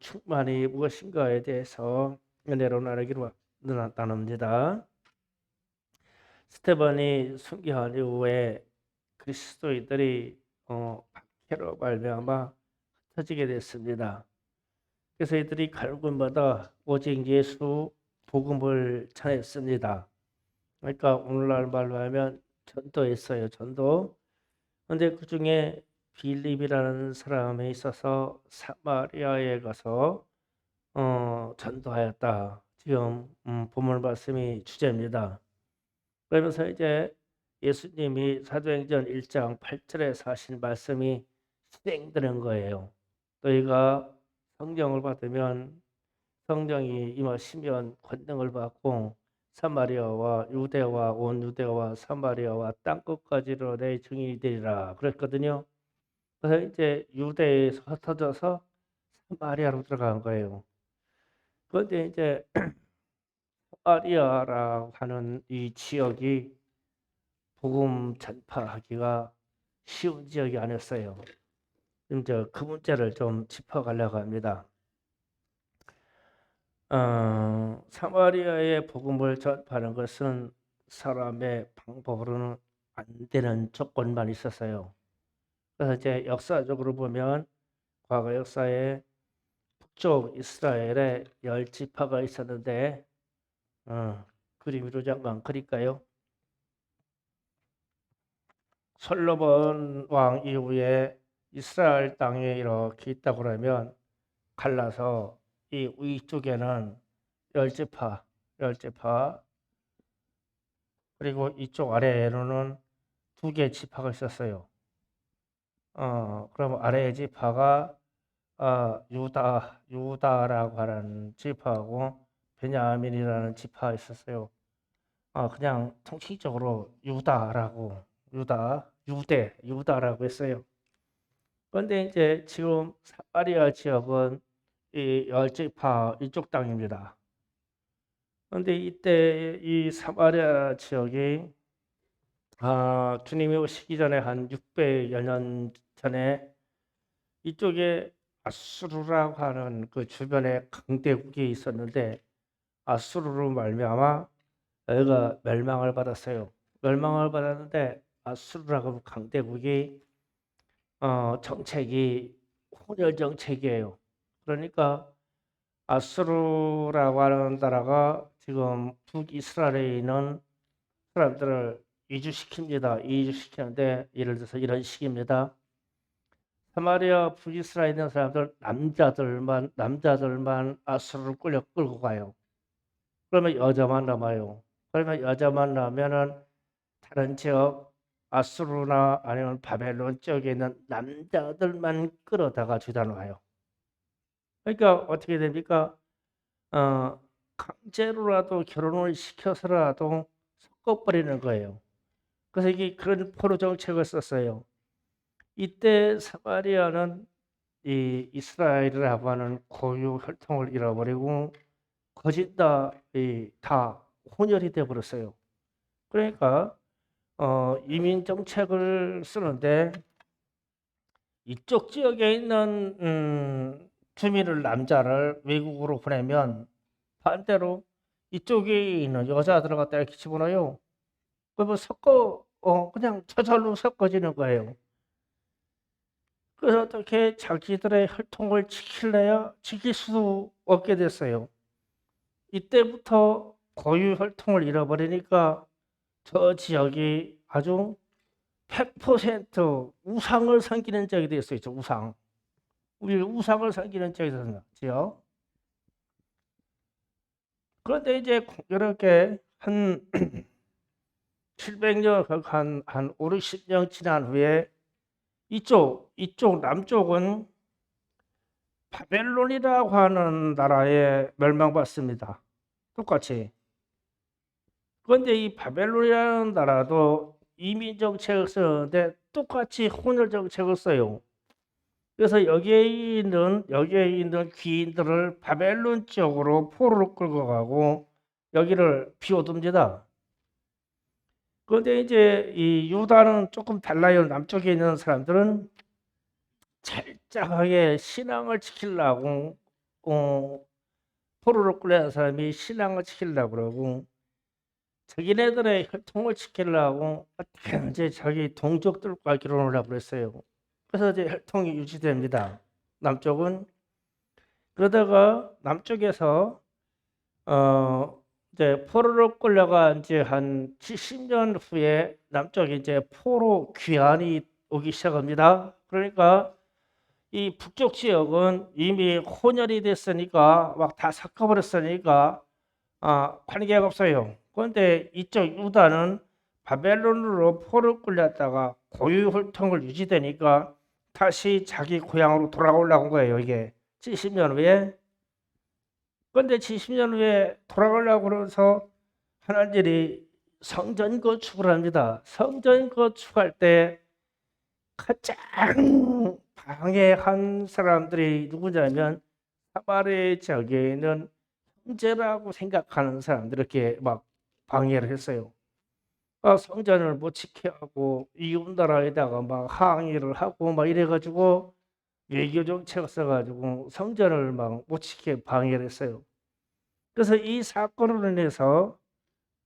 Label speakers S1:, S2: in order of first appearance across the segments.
S1: 충만이 무엇인가에 대해서 은혜로 나눕니다. 스테반이 순교한 이후에 그리스도인들이 박해로 말미암아 흩어지게 됐습니다. 그래서 이들이 갈 곳마다 오직 예수 복음을 전했습니다. 그러니까 오늘날 말로 하면 전도했어요. 전도. 그런데 그 중에 빌립이라는 사람에 있어서 사마리아에 가서 전도하였다. 지금 본문 말씀이 주제입니다. 그러면서 이제 예수님이 사도행전 1장 8절에서 하신 말씀이 실행되는 거예요. 너희가 성령을 받으면 성령이 임하시면 권능을 받고 사마리아와 유대와 온 유대와 사마리아와 땅끝까지로 내 증인이 되리라 그랬거든요. 그래서 이제 유대에서 흩어져서 사마리아로 들어간 거예요. 그런데 이제 사마리아라고 하는 이 지역이 복음 전파하기가 쉬운 지역이 아니었어요. 이제 그 문제를 좀 짚어가려고 합니다. 사마리아의 복음을 전파하는 것은 사람의 방법으로는 안 되는 조건만 있었어요. 그래서 이제 역사적으로 보면 과거 역사에 북쪽 이스라엘에 10지파가 있었는데 그림으로 잠깐 그릴까요? 솔로몬 왕 이후에 이스라엘 땅에 이렇게 있다고 그러면 갈라서 이 위쪽에는 10지파 그리고 이쪽 아래에는 2개 지파가 있었어요. 그럼 아래의 지파가 유다라고 하는 지파하고 베냐민이라는 지파가 있었어요. 그냥 통칭적으로 유다라고 했어요. 그런데 이제 지금 사마리아 지역은 이 10지파 이쪽 땅입니다. 그런데 이때 이 사마리아 지역이 주님이 오시기 전에 한 600여 년 전에 이쪽에 아수르라고 하는 그 주변에 강대국이 있었는데 아수르로 말미암아 여기가 멸망을 받았어요. 멸망을 받았는데 아수르라고 하는 강대국이 정책이 혼혈 정책이에요. 그러니까 아수르라고 하는 나라가 지금 북이스라엘에 있는 사람들을 이주시키는데 예를 들어서 이런 식입니다. 사마리아 북이스라엘에 있는 사람들 남자들만 아수르를 끌고 가요. 그러면 여자만 남아요. 그러면 여자만 남으면은 다른 지역 아수르나 아니면 바벨론 지역에 있는 남자들만 끌어다가 주단와요. 그러니까 어떻게 됩니까? 강제로라도 결혼을 시켜서라도 섞어버리는 거예요. 그래서 이게 그런 포로 정책을 썼어요. 이때 사마리아는 이 이스라엘이라고 하는 고유 혈통을 잃어버리고 거짓 다 혼혈이 되어 버렸어요. 그러니까 이민 정책을 쓰는데 이쪽 지역에 있는 주민을 남자를 외국으로 보내면 반대로 이쪽에 있는 여자들을 갖다 이렇게 집어넣어요. 그러면 그냥 저절로 섞어지는 거예요. 그래서 어떻게 자기들의 혈통을 지킬 수 없게 됐어요. 이때부터 고유 혈통을 잃어버리니까 저 지역이 아주 100% 우상을 섬기는 지역이 됐어요. 우상을 섬기는 지역. 그런데 이제 이렇게 한 700년, 한 5, 60년 지난 후에 이쪽 남쪽은 바벨론이라고 하는 나라에 멸망받습니다. 똑같이. 그런데 이 바벨론이라는 나라도 이민 정책을 쓰는데 똑같이 혼혈 정책을 써요. 그래서 여기에 있는 귀인들을 바벨론 쪽으로 포로로 끌고 가고 여기를 비워둡니다. 그런데 이제 이 유다는 조금 달라요. 남쪽에 있는 사람들은 철저하게 신앙을 지키려고 포로로 끌려간 사람이 신앙을 지키려고 그러고 자기네들의 혈통을 지키려고 어떻게 이제 자기 동족들과 결혼을 하고 그랬어요. 그래서 이제 혈통이 유지됩니다. 남쪽은 그러다가 남쪽에서 이제 포로로 끌려간 지 한 70년 후에 남쪽에 이제 포로 귀환이 오기 시작합니다. 그러니까 이 북쪽 지역은 이미 혼혈이 됐으니까 막 다 섞어버렸으니까 관계가 없어요. 그런데 이쪽 유다는 바벨론으로 포로 끌렸다가 고유 혈통을 유지되니까 다시 자기 고향으로 돌아오려고 한 거예요. 이게 70년 후에. 그런데 70년 후에 돌아가려고 그래서 하나님이 성전 건축을 합니다. 성전 건축할 때 가장 방해한 사람들이 누구냐면 사마리아 지역에는 형제라고 생각하는 사람들 이렇게 막 방해를 했어요. 성전을 못 지켜 하고 이웃 나라에다가 막 항의를 하고 막 이래가지고 외교 정책을 써가지고 성전을 막 못 지키게 방해를 했어요. 그래서 이 사건으로 인해서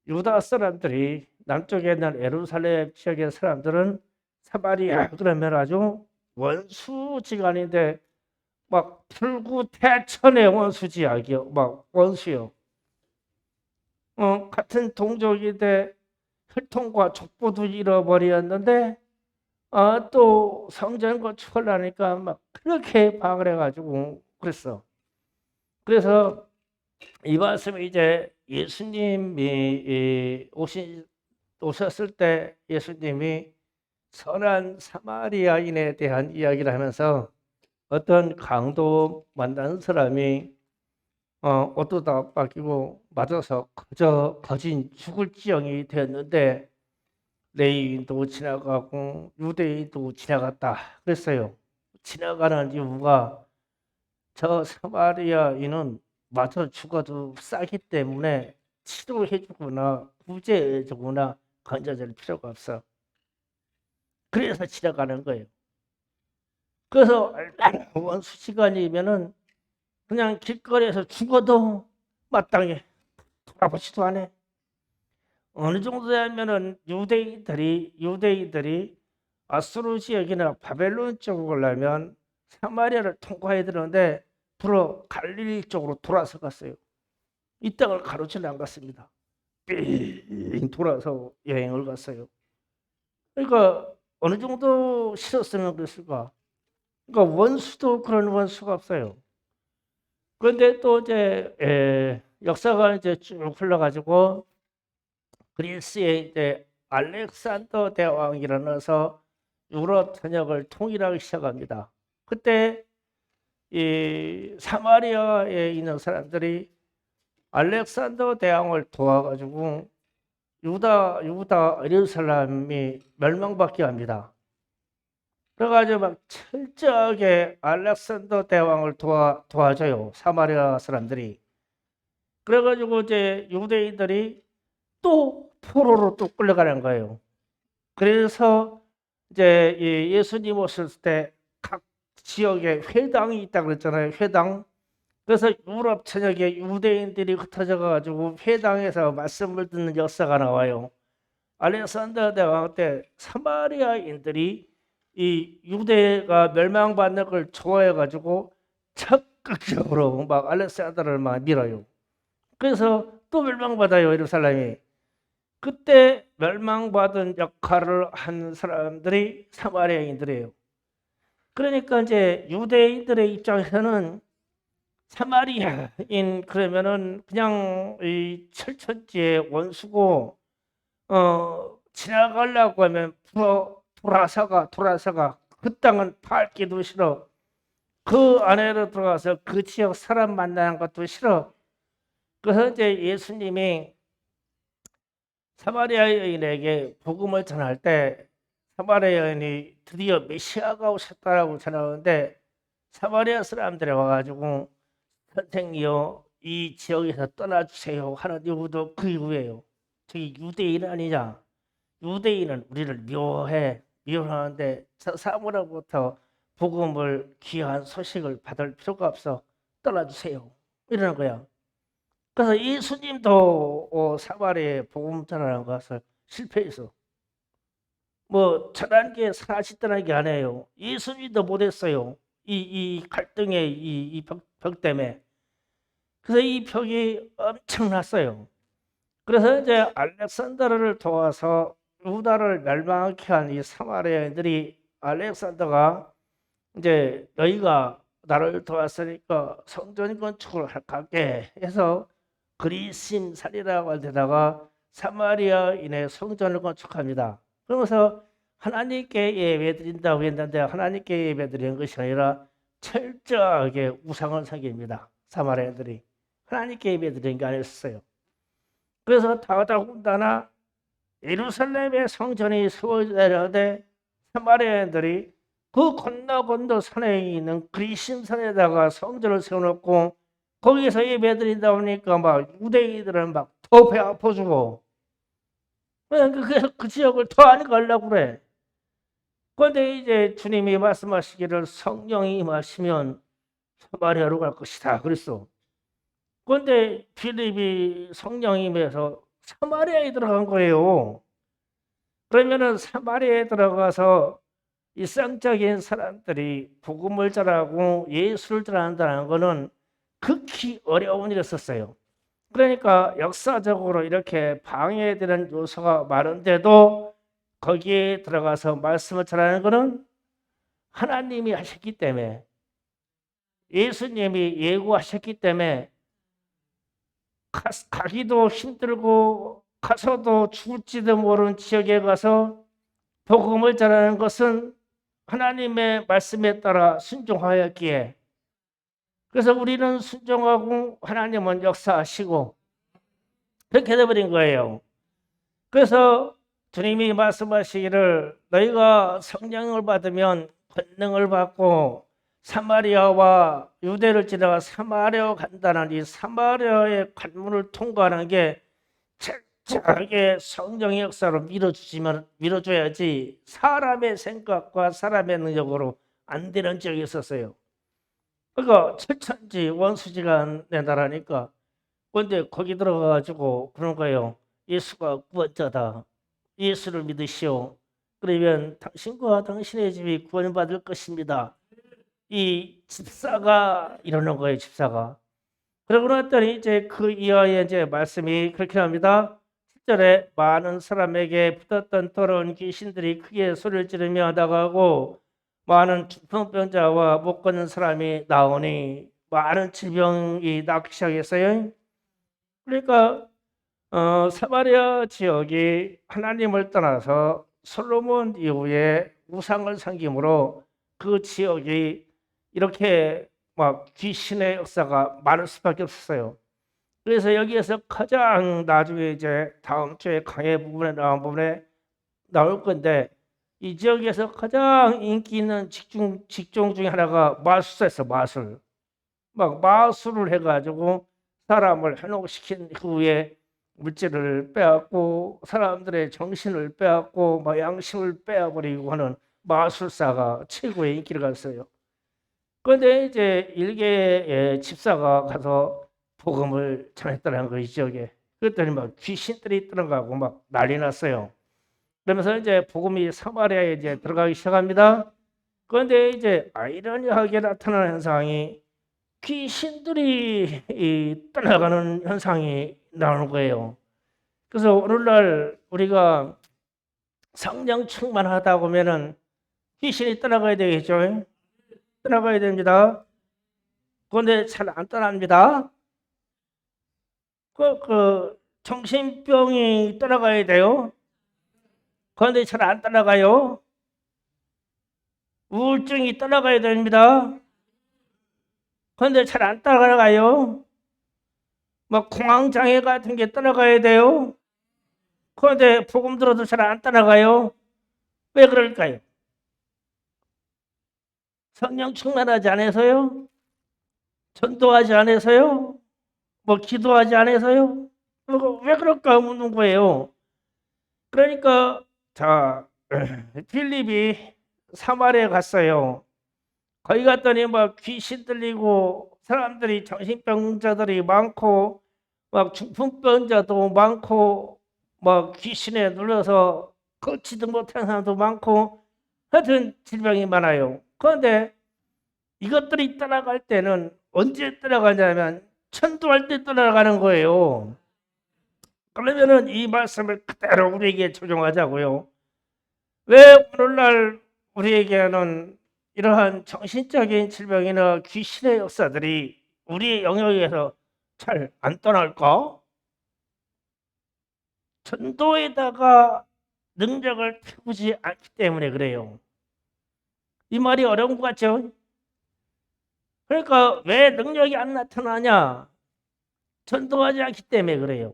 S1: 유다 사람들이 남쪽에 있는 예루살렘 지역의 사람들은 사마리아 그러면 아주 원수지간인데 막 불구태천의 원수지역이요, 막 원수요. 같은 동족인데 혈통과 족보도 잃어버렸는데 또 성전 건축을 하니까 막 그렇게 방을 해가지고 그랬어. 그래서 이 말씀이 이제 예수님이 오셨을 때 예수님이 선한 사마리아인에 대한 이야기를 하면서 어떤 강도 만난 사람이 옷도 다 뺏기고 맞아서 그저 거진 죽을 지경이 되었는데 레위인도 지나가고 유대인도 지나갔다 그랬어요. 지나가는 이유가 저 사마리아인은 맞아 죽어도 싸기 때문에 치료해주거나 구제해주거나 건져줄 필요가 없어. 그래서 지나가는 거예요. 그래서 얼마나 원수 시간이면은 그냥 길거리에서 죽어도 마땅해 돌아보지도 않아. 어느 정도냐면은 유대인들이 아수르 지역이나 바벨론 쪽을 가려면 사마리아를 통과해야 되는데 불어 갈릴리 쪽으로 돌아서 갔어요. 이 땅을 가로질러 안 갔습니다. 삥 돌아서 여행을 갔어요. 그러니까 어느 정도 싫었으면 그랬을까? 그러니까 원수도 그런 원수가 없어요. 그런데 또 이제 역사가 이제 쭉 흘러가지고 그리스의 이제 알렉산더 대왕이 일어나서 유럽 전역을 통일하기 시작합니다. 그때 이 사마리아에 있는 사람들이 알렉산더 대왕을 도와가지고 유다 예루살렘이 멸망받게 합니다. 그래가지고 막 철저하게 알렉산더 대왕을 도와줘요. 사마리아 사람들이. 그래가지고 이제 유대인들이 또 포로로 또 끌려가는 거예요. 그래서 이제 예수님 오실 때 각 지역에 회당이 있다고 그랬잖아요. 회당. 그래서 유럽 전역에 유대인들이 흩어져 가지고 회당에서 말씀을 듣는 역사가 나와요. 알렉산더 대왕 때 사마리아인들이 이 유대가 멸망받는 걸 좋아해 가지고 적극적으로 막 알렉산더를 막 밀어요. 그래서 또 멸망받아요, 예루살렘이. 그때 멸망받은 역할을 한 사람들이 사마리아인들이에요. 그러니까 이제 유대인들의 입장에서는 사마리아인 그러면은 그냥 이 철천지의 원수고 지나가려고 하면 돌아서가 그 땅은 밟기도 싫어. 그 안에로 들어가서 그 지역 사람 만나는 것도 싫어. 그래서 이제 예수님이 사마리아 여인에게 복음을 전할 때 사마리아 여인이 드디어 메시아가 오셨다라고 전하는데 사마리아 사람들이 와가지고 선생이요 이 지역에서 떠나주세요 하는 이유도 그 이유예요. 저기 유대인 아니냐. 유대인은 우리를 미워하는데 사람으로부터 복음을 귀한 소식을 받을 필요가 없어. 떠나주세요. 이러는 거야. 그래서 예수님도 사마리아에 복음 전하는 것을 실패해서 뭐 전하는 게 사라졌다는 게 아니에요. 예수님도 못했어요. 이 갈등의 이 벽 때문에. 그래서 이 벽이 엄청났어요. 그래서 이제 알렉산더를 도와서 유다를 멸망케 한 이 사마리아인들이 알렉산더가 이제 너희가 나를 도왔으니까 성전 건축을 할게 해서 그리심산이라고 할 데다가 사마리아인의 성전을 건축합니다. 그러면서 하나님께 예배드린다고 했는데 하나님께 예배드리는 것이 아니라 철저하게 우상을 섬깁니다. 사마리아인들이 하나님께 예배드리는 게 아니었어요. 그래서 더더군다나 예루살렘의 성전이 세워지려는데 사마리아인들이 그 건너 산에 있는 그리심산에다가 성전을 세워놓고 거기서 예배드린다 보니까 막 유대인들은 막 더 배 아파주고 그래서 그 지역을 더 안 가려고 그래. 그런데 이제 주님이 말씀하시기를 성령이 임하시면 사마리아로 갈 것이다 그랬어. 그런데 빌립이 성령이 임해서 사마리아에 들어간 거예요. 그러면은 사마리아에 들어가서 일상적인 사람들이 복음을 전하고 예수를 전한다는 것은 극히 어려운 일이었어요. 그러니까 역사적으로 이렇게 방해되는 요소가 많은데도 거기에 들어가서 말씀을 전하는 것은 하나님이 하셨기 때문에 예수님이 예고하셨기 때문에 가기도 힘들고 가서도 죽을지도 모르는 지역에 가서 복음을 전하는 것은 하나님의 말씀에 따라 순종하였기에 그래서 우리는 순종하고 하나님은 역사하시고 그렇게 돼버린 거예요. 그래서 주님이 말씀하시기를 너희가 성령을 받으면 권능을 받고 사마리아와 유대를 지나가 사마리아 간다는 이 사마리아의 관문을 통과하는 게 철저하게 성령의 역사로 밀어줘야지 사람의 생각과 사람의 능력으로 안 되는 지역이 있었어요. 그러니까 철천지 원수지가 내 나라니까 근데 거기 들어가가지고 그런 거예요. 예수가 구원자다. 예수를 믿으시오. 그러면 당신과 당신의 집이 구원받을 것입니다. 이 집사가 이러는 거예요. 집사가. 그러고 났더니 이제 그 이하에 이제 말씀이 그렇게 합니다. 10절에 많은 사람에게 붙었던 더러운 귀신들이 크게 소리를 지르며 나가고 많은 중풍병자와 못 걷는 사람이 나오니 많은 질병이 나기 시작했어요. 그러니까 사마리아 지역이 하나님을 떠나서 솔로몬 이후에 우상을 섬김으로 그 지역이 이렇게 막 귀신의 역사가 많을 수밖에 없었어요. 그래서 여기에서 가장 나중에 이제 다음 주에 강의 부분에 나온 부분에 나올 건데 이 지역에서 가장 인기 있는 직종 중에 하나가 마술사였어. 막 마술을 해가지고 사람을 현혹시킨 후에 물질을 빼앗고 사람들의 정신을 빼앗고 막 양심을 빼앗버리고 하는 마술사가 최고의 인기를 가졌어요. 그런데 이제 일개의 집사가 가서 복음을 전했다는 거 이 지역에. 그랬더니 막 귀신들이 들어가고 막 난리 났어요. 그러면서 이제 복음이 사마리아에 이제 들어가기 시작합니다. 그런데 이제 아이러니하게 나타나는 현상이 귀신들이 떠나가는 현상이 나오는 거예요. 그래서 오늘날 우리가 성령 충만하다 보면은 귀신이 떠나가야 되겠죠. 떠나가야 됩니다. 그런데 잘 안 떠납니다. 정신병이 떠나가야 돼요. 그런데 잘 안 떠나가요. 우울증이 떠나가야 됩니다. 그런데 잘 안 떠나가요. 막 공황장애 같은 게 떠나가야 돼요. 그런데 복음 들어도 잘 안 떠나가요. 왜 그럴까요? 성령 충만하지 않아서요? 전도하지 않아서요? 뭐 기도하지 않아서요? 왜 그럴까 묻는 거예요. 그러니까 자 필립이 사마리아에 갔어요. 거기 갔더니 막 귀신 들리고 사람들이 정신병자들이 많고 막 중풍병자도 많고 막 귀신에 눌려서 걷지도 못하는 사람도 많고 하여튼 질병이 많아요. 그런데 이것들이 떠나갈 때는 언제 떠나가냐면 천도할 때 떠나가는 거예요. 그러면은 이 말씀을 그대로 우리에게 적용하자고요. 왜 오늘날 우리에게는 이러한 정신적인 질병이나 귀신의 역사들이 우리의 영역에서 잘 안 떠날까? 전도에다가 능력을 태우지 않기 때문에 그래요. 이 말이 어려운 것 같죠? 그러니까 왜 능력이 안 나타나냐? 전도하지 않기 때문에 그래요.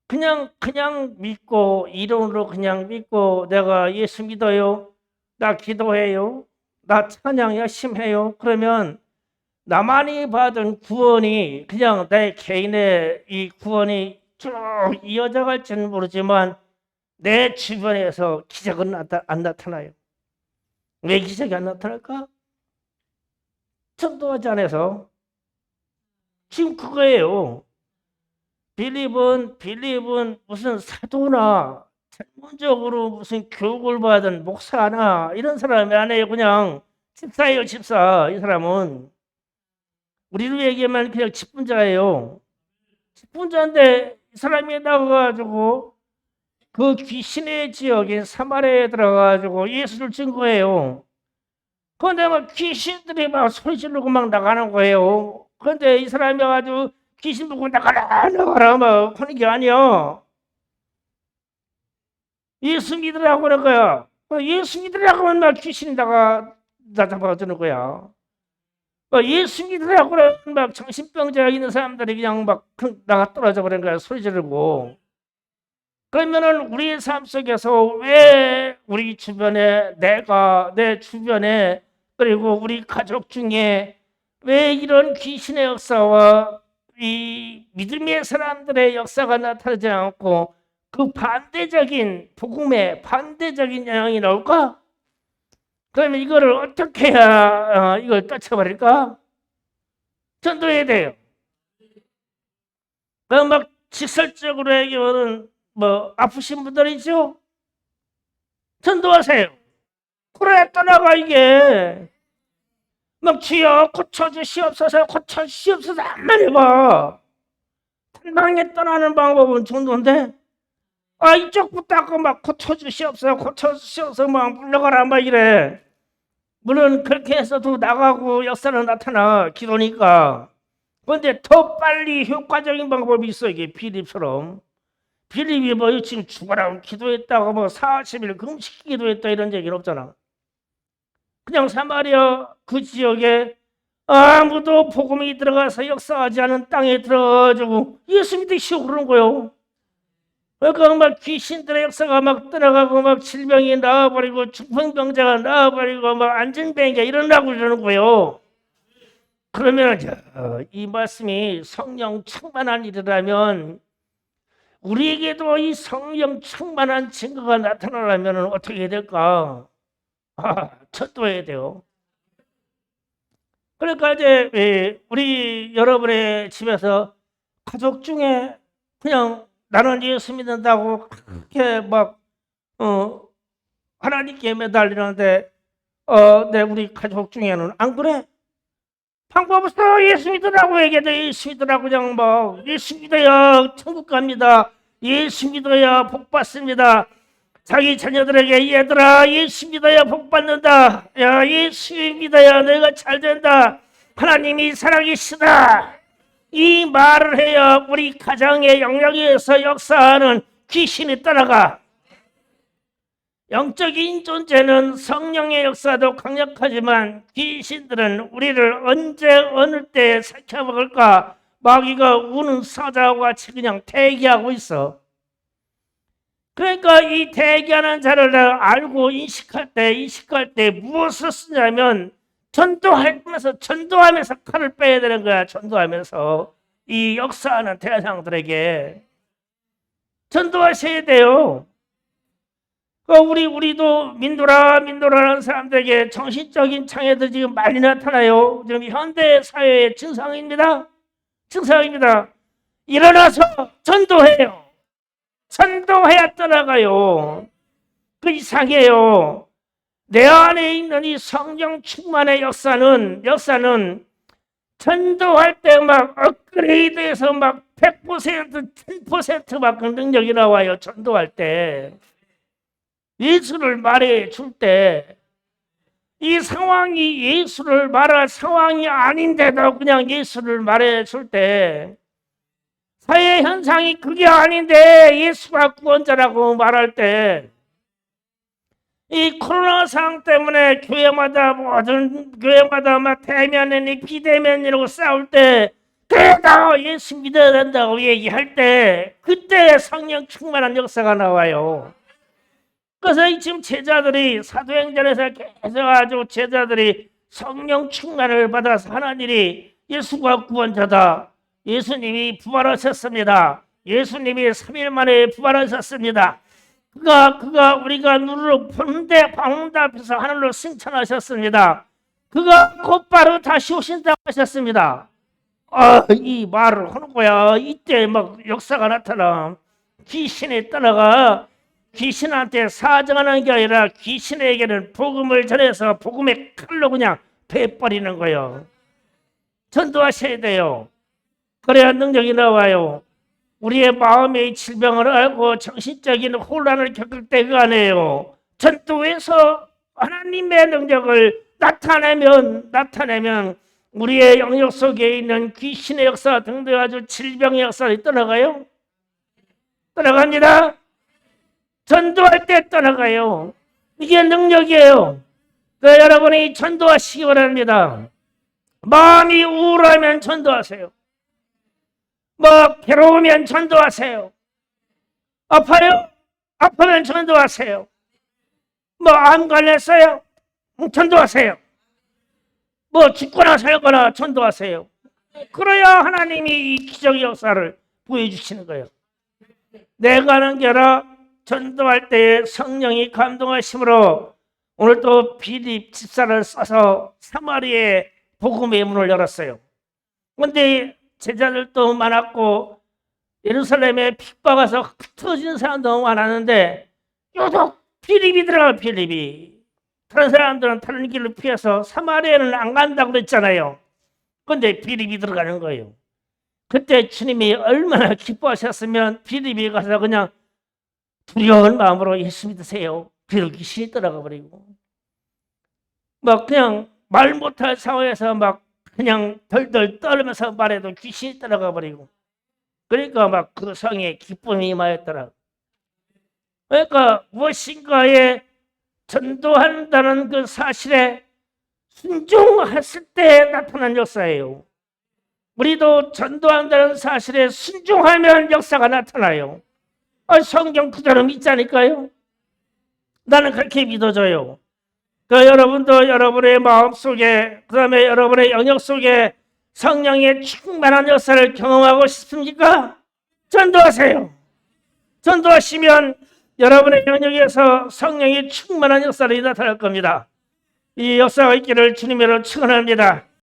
S1: 그냥 믿고 이론으로 그냥 믿고 내가 예수 믿어요. 나 기도해요. 나 찬양 열심히 해요. 그러면 나만이 받은 구원이 그냥 내 개인의 이 구원이 쭉 이어져 갈지는 모르지만 내 주변에서 기적은 안 나타나요. 왜 기적이 안 나타날까? 전도하지 않아서. 지금 그거예요. 빌립은 무슨 사도나 전문적으로 무슨 교육을 받은 목사나 이런 사람이 아니에요. 그냥 집사예요, 집사. 이 사람은 우리로 얘기하면 그냥 직분자예요. 직분자인데 이 사람이 나가가지고 그 귀신의 지역인 사마리아에 들어가가지고 예수를 증거해요. 그런데 막 귀신들이 막 소리 지르고 막 나가는 거예요. 그런데 이 사람이 아주 귀신 보고 나가라 막 하는 게 아니야. 예수 믿으라고 그런 거야. 예수 믿으라고 하면 막 귀신이 나잡아주는 거야. 예수 믿으라고 그러면 막 정신병자 있는 사람들이 그냥 막 나가 떨어져 버린 거야. 소리 지르고. 그러면은 우리의 삶 속에서 왜 우리 주변에 내 주변에 그리고 우리 가족 중에 왜 이런 귀신의 역사와 이 믿음의 사람들의 역사가 나타나지 않고 그 반대적인 복음의 반대적인 영향이 나올까? 그러면 이거를 어떻게 해야 이걸 떨쳐버릴까? 전도해야 돼요. 그럼 막 직설적으로 얘기하면 뭐 아프신 분들 있죠? 전도하세요. 그래 떠나가 이게. 막 주여 고쳐주시옵소서 고쳐주시옵소서 한번 해봐. 당당하게 떠나는 방법은 전도인데 이쪽부터 하고 막 고쳐주시옵소서 막 물러가라 막 이래. 물론 그렇게 해서도 나가고 역사는 나타나 기도니까. 그런데 더 빨리 효과적인 방법이 있어. 이게 빌립처럼. 빌립이 뭐 지금 죽어라고 기도했다고 뭐 40일 금식 기도했다 이런 얘기는 없잖아. 그냥 사마리아 그 지역에 아무도 복음이 들어가서 역사하지 않은 땅에 들어가지고 예수 믿으시오 그러는 거예요. 그러니까 막 귀신들의 역사가 막 떠나가고 막 질병이 나와버리고 중풍병자가 나와버리고 막 안진병자 일어나고 이러는 거예요. 그러면 이 말씀이 성령 충만한 일이라면 우리에게도 이 성령 충만한 증거가 나타나려면 어떻게 해야 될까? 전도해야 돼요. 그러니까 이제 우리 여러분의 집에서 가족 중에 그냥 나는 예수 믿는다고 그렇게 막 하나님께 매달리는데 우리 가족 중에는 안 그래? 방법 없어. 예수 믿으라고 얘기해. 예수 믿으라고 그냥 막 예수 믿어야 천국 갑니다. 예수 믿어야 복 받습니다. 자기 자녀들에게 얘들아 예수 믿어야 복 받는다. 야 예수 믿어야 내가 잘 된다. 하나님이 살아계시다. 이 말을 해야 우리 가정의 영역에서 역사하는 귀신이 따라가. 영적인 존재는 성령의 역사도 강력하지만 귀신들은 우리를 언제 어느 때에 삭혀먹을까 마귀가 우는 사자와 같이 그냥 대기하고 있어. 그러니까 이 대기하는 자를 알고 인식할 때 무엇을 쓰냐면 전도하면서 칼을 빼야 되는 거야. 전도하면서 이 역사하는 대상들에게 전도하셔야 돼요. 우리도 민도라는 사람들에게 정신적인 장애도 지금 많이 나타나요. 지금 현대 사회의 증상입니다. 증상입니다. 일어나서 전도해요. 전도해야 떠나가요. 그 이상해요. 내 안에 있는 이 성령 충만의 역사는 전도할 때 막 업그레이드해서 막 100%, 1000%막 그 능력이 나와요. 전도할 때. 예수를 말해 줄 때, 이 상황이 예수를 말할 상황이 아닌데도 그냥 예수를 말해 줄 때, 사회 현상이 그게 아닌데 예수가 구원자라고 말할 때, 이 코로나 상황 때문에 모든 교회마다 막 대면이니 비대면이라고 싸울 때, 그래도 예수 믿어야 된다고 얘기할 때, 그때 성령 충만한 역사가 나와요. 그래서 지금 제자들이 사도행전에서 계속 아주 제자들이 성령 충만을 받아서 하는 일이 예수가 구원자다. 예수님이 부활하셨습니다. 예수님이 3일 만에 부활하셨습니다. 그가 우리가 눈으로 보는데 방문대 앞에서 하늘로 승천하셨습니다. 그가 곧바로 다시 오신다고 하셨습니다. 이 말을 하는 거야. 이때 막 역사가 나타나. 귀신이 떠나가 귀신한테 사정하는 게 아니라 귀신에게는 복음을 전해서 복음의 칼로 그냥 베버리는 거예요. 전도하셔야 돼요. 그래야 능력이 나와요. 우리의 마음의 질병을 알고 정신적인 혼란을 겪을 때가 아니에요. 전도에서 하나님의 능력을 나타내면 우리의 영역 속에 있는 귀신의 역사 등등 아주 질병의 역사를 떠나가요. 떠나갑니다. 전도할 때 떠나가요. 이게 능력이에요. 여러분이 전도하시기 바랍니다. 마음이 우울하면 전도하세요. 괴로우면 전도하세요. 아파요? 아프면 전도하세요. 암 걸렸어요? 전도하세요. 죽거나 살거나 전도하세요. 그래야 하나님이 이 기적 역사를 보여주시는 거예요. 내가 하는 게 아니라 전도할 때에 성령이 감동하심으로 오늘 또 빌립 집사를 써서 사마리아에 복음의 문을 열었어요. 그런데 제자들도 많았고 예루살렘에 핍박해서 흩어진 사람도 많았는데 유독 빌립이 들어가요. 빌립이. 다른 사람들은 다른 길을 피해서 사마리아는 안 간다고 그랬잖아요. 그런데 빌립이 들어가는 거예요. 그때 주님이 얼마나 기뻐하셨으면 빌립이 가서 그냥 두려운 마음으로 예수 믿으세요. 빌립 귀신이 떠나가 버리고 그냥 말 못할 상황에서 그냥 덜덜 떨면서 말해도 귀신이 떠나가 버리고 그러니까 그 성에 기쁨이 임하였더라. 그러니까 무엇인가에 전도한다는 그 사실에 순종했을 때 나타난 역사예요. 우리도 전도한다는 사실에 순종하면 역사가 나타나요. 성경 그대로 믿자니까요. 나는 그렇게 믿어져요. 여러분도 여러분의 마음속에 그다음에 여러분의 영역 속에 성령의 충만한 역사를 경험하고 싶습니까? 전도하세요. 전도하시면 여러분의 영역에서 성령의 충만한 역사를 나타날 겁니다. 이 역사가 있기를 주님으로 축원합니다.